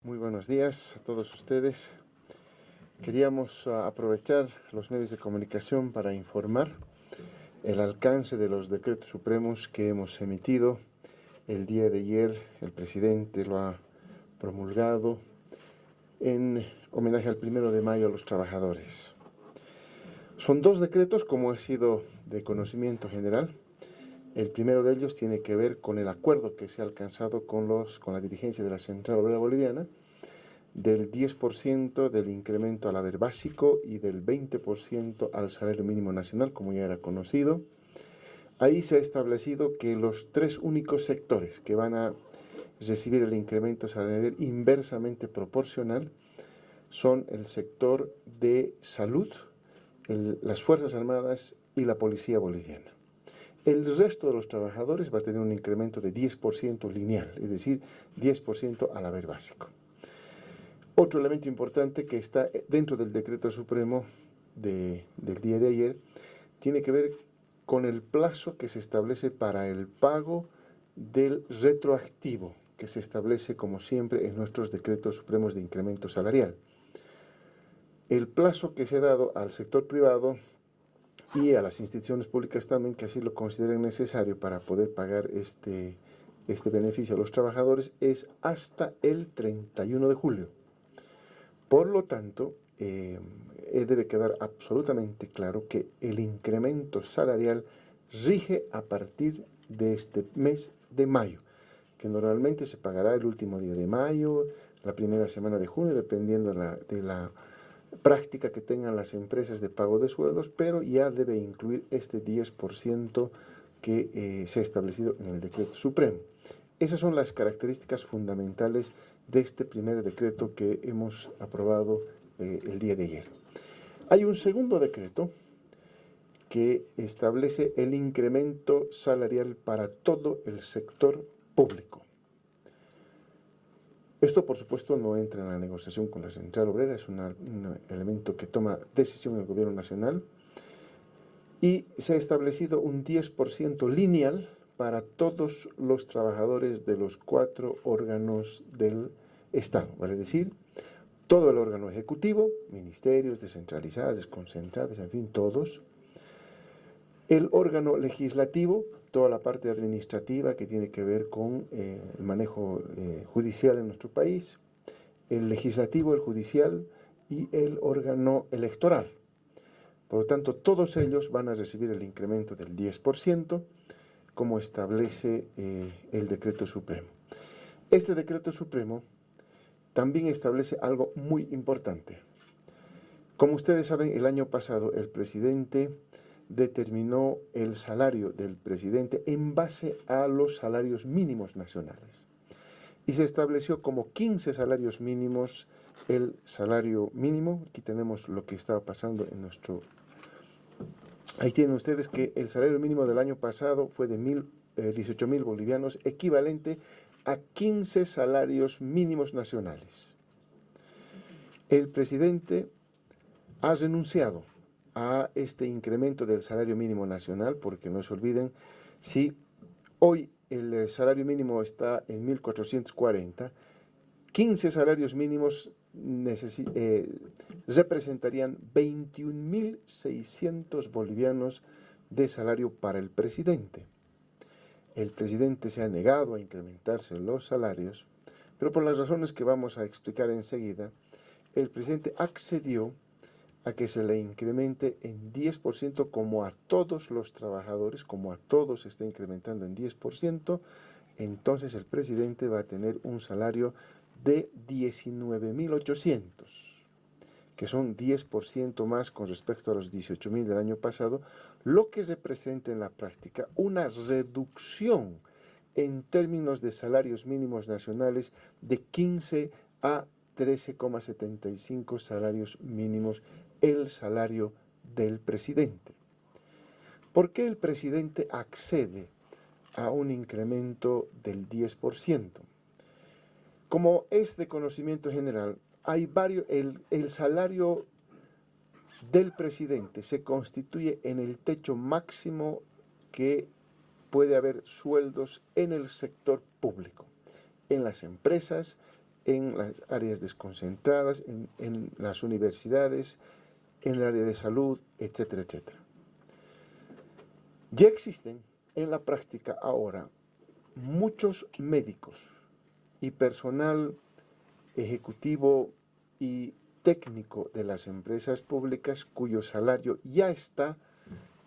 Muy buenos días a todos ustedes. Queríamos aprovechar los medios de comunicación para informar el alcance de los decretos supremos que hemos emitido. El día de ayer el presidente lo ha promulgado en homenaje al 1 de mayo a los trabajadores. Son dos decretos, como ha sido de conocimiento general. El primero de ellos tiene que ver con el acuerdo que se ha alcanzado con la dirigencia de la Central Obrera Boliviana del 10% del incremento al haber básico y del 20% al salario mínimo nacional, como ya era conocido. Ahí se ha establecido que los tres únicos sectores que van a recibir el incremento salarial inversamente proporcional son el sector de salud, las Fuerzas Armadas y la Policía Boliviana. El resto de los trabajadores va a tener un incremento de 10% lineal, es decir, 10% al haber básico. Otro elemento importante que está dentro del decreto supremo del día de ayer tiene que ver con el plazo que se establece para el pago del retroactivo que se establece, como siempre, en nuestros decretos supremos de incremento salarial. El plazo que se ha dado al sector privado y a las instituciones públicas también, que así lo consideren necesario para poder pagar este beneficio a los trabajadores, es hasta el 31 de julio. Por lo tanto, debe quedar absolutamente claro que el incremento salarial rige a partir de este mes de mayo, que normalmente se pagará el último día de mayo, la primera semana de junio, dependiendo de la práctica que tengan las empresas de pago de sueldos, pero ya debe incluir este 10% que se ha establecido en el decreto supremo. Esas son las características fundamentales de este primer decreto que hemos aprobado el día de ayer. Hay un segundo decreto que establece el incremento salarial para todo el sector público. Esto, por supuesto, no entra en la negociación con la Central Obrera, es un elemento que toma decisión el Gobierno Nacional, y se ha establecido un 10% lineal para todos los trabajadores de los 4 órganos del Estado, vale decir, todo el órgano ejecutivo, ministerios, descentralizados, desconcentrados, en fin, todos. El órgano legislativo, toda la parte administrativa que tiene que ver con el manejo judicial en nuestro país, el legislativo, el judicial y el órgano electoral. Por lo tanto, todos ellos van a recibir el incremento del 10%, como establece el decreto supremo. Este decreto supremo también establece algo muy importante. Como ustedes saben, el año pasado el presidente determinó el salario del presidente en base a los salarios mínimos nacionales. Y se estableció como 15 salarios mínimos el salario mínimo. Aquí tenemos lo que estaba pasando en nuestro... Ahí tienen ustedes que el salario mínimo del año pasado fue de 18.000 bolivianos, equivalente a 15 salarios mínimos nacionales. El presidente ha renunciado a este incremento del salario mínimo nacional, porque no se olviden, si hoy el salario mínimo está en 1.440, 15 salarios mínimos representarían 21.600 bolivianos de salario para el presidente. El presidente se ha negado a incrementarse los salarios, pero por las razones que vamos a explicar enseguida, el presidente accedió a que se le incremente en 10% como a todos los trabajadores, como a todos se está incrementando en 10%, entonces el presidente va a tener un salario de 19.800, que son 10% más con respecto a los 18.000 del año pasado, lo que representa en la práctica una reducción en términos de salarios mínimos nacionales de 15 a 13,75 salarios mínimos el salario del presidente. ¿Por qué el presidente accede a un incremento del 10%? Como es de conocimiento general, hay el salario del presidente se constituye en el techo máximo que puede haber sueldos en el sector público, en las empresas, en las áreas desconcentradas, en las universidades, en el área de salud, etcétera, etcétera. Ya existen en la práctica ahora muchos médicos y personal ejecutivo y técnico de las empresas públicas cuyo salario ya está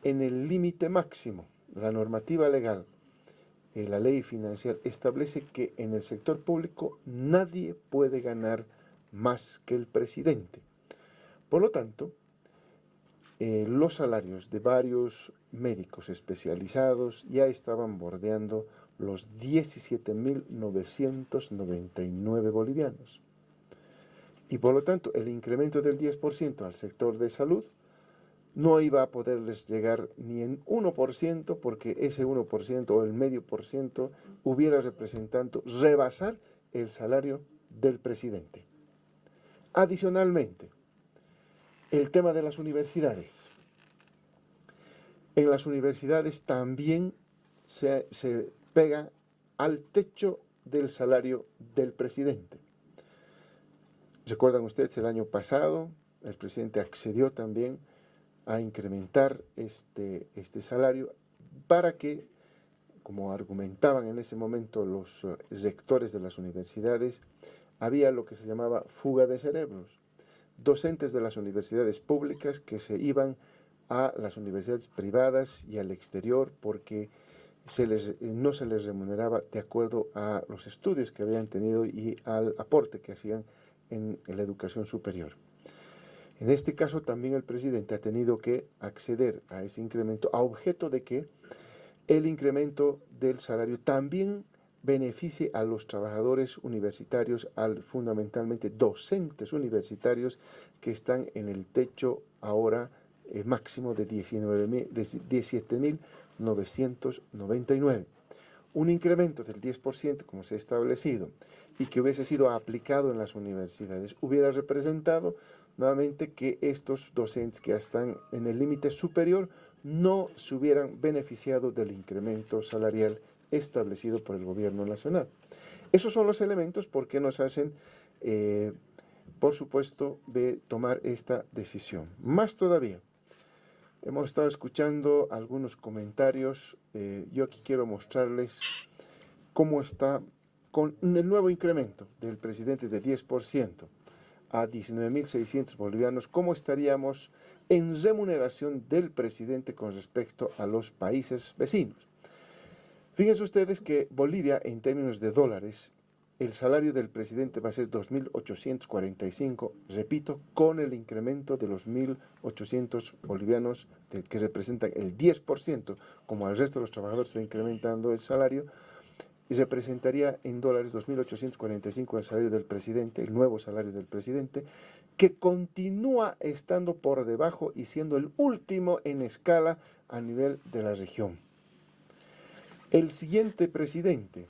en el límite máximo. La normativa legal, la ley financiera establece que en el sector público nadie puede ganar más que el presidente. Por lo tanto, los salarios de varios médicos especializados ya estaban bordeando los 17.999 bolivianos. Y por lo tanto, el incremento del 10% al sector de salud no iba a poderles llegar ni en 1%, porque ese 1% o el medio por ciento hubiera representado rebasar el salario del presidente. Adicionalmente, el tema de las universidades. En las universidades también se pega al techo del salario del presidente. ¿Recuerdan ustedes el año pasado? El presidente accedió también a incrementar este salario para que, como argumentaban en ese momento los rectores de las universidades, había lo que se llamaba fuga de cerebros. Docentes de las universidades públicas que se iban a las universidades privadas y al exterior porque no se les remuneraba de acuerdo a los estudios que habían tenido y al aporte que hacían en la educación superior. En este caso también el presidente ha tenido que acceder a ese incremento a objeto de que el incremento del salario también beneficie a los trabajadores universitarios, fundamentalmente docentes universitarios que están en el techo ahora máximo de 17.999. Un incremento del 10%, como se ha establecido, y que hubiese sido aplicado en las universidades, hubiera representado nuevamente que estos docentes que están en el límite superior no se hubieran beneficiado del incremento salarial establecido por el gobierno nacional. Esos son los elementos por qué nos hacen, por supuesto, tomar esta decisión. Más todavía, hemos estado escuchando algunos comentarios. Yo aquí quiero mostrarles cómo está con el nuevo incremento del presidente de 10% a 19.600 bolivianos, cómo estaríamos en remuneración del presidente con respecto a los países vecinos. Fíjense ustedes que Bolivia, en términos de dólares, el salario del presidente va a ser 2.845, repito, con el incremento de los 1.800 bolivianos que representan el 10%, como al resto de los trabajadores está incrementando el salario, y representaría en dólares 2.845 el salario del presidente, el nuevo salario del presidente, que continúa estando por debajo y siendo el último en escala a nivel de la región. El siguiente presidente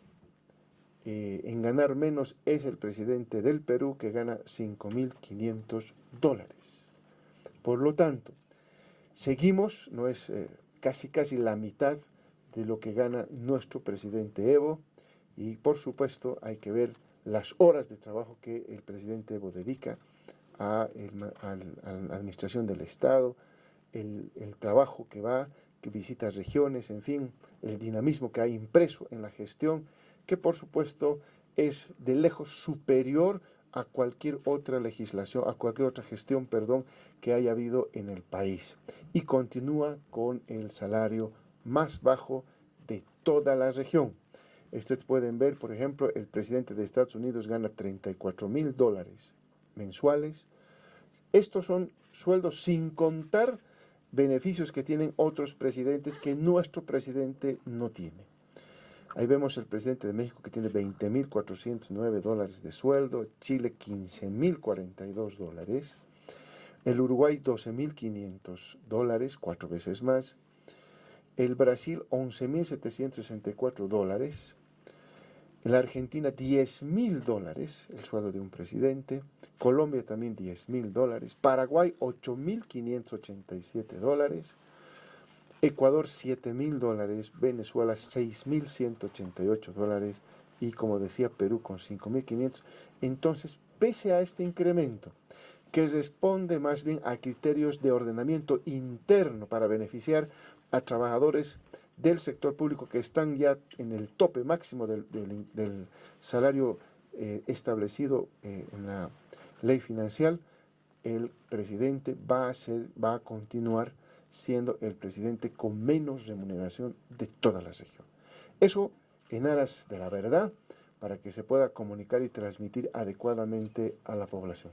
en ganar menos es el presidente del Perú, que gana 5.500 dólares. Por lo tanto, seguimos, no es casi la mitad de lo que gana nuestro presidente Evo, y por supuesto hay que ver las horas de trabajo que el presidente Evo dedica a la administración del Estado, el trabajo que visita regiones, en fin, el dinamismo que hay impreso en la gestión, que por supuesto es de lejos superior a cualquier otra legislación, a cualquier otra gestión, que haya habido en el país. Y continúa con el salario más bajo de toda la región. Ustedes pueden ver, por ejemplo, el presidente de Estados Unidos gana $34.000 mensuales. Estos son sueldos sin contar beneficios que tienen otros presidentes que nuestro presidente no tiene. Ahí vemos el presidente de México que tiene $20.409 de sueldo, Chile $15.042, el Uruguay $12.500, 4 veces más, el Brasil $11.764, la Argentina $10.000, el sueldo de un presidente, Colombia también $10.000, Paraguay $8.587, Ecuador $7.000, Venezuela $6.188, y como decía Perú con 5.500. Entonces, pese a este incremento, que responde más bien a criterios de ordenamiento interno para beneficiar a trabajadores del sector público que están ya en el tope máximo del salario establecido en la ley financiera, el presidente va a continuar siendo el presidente con menos remuneración de toda la región. Eso en aras de la verdad, para que se pueda comunicar y transmitir adecuadamente a la población.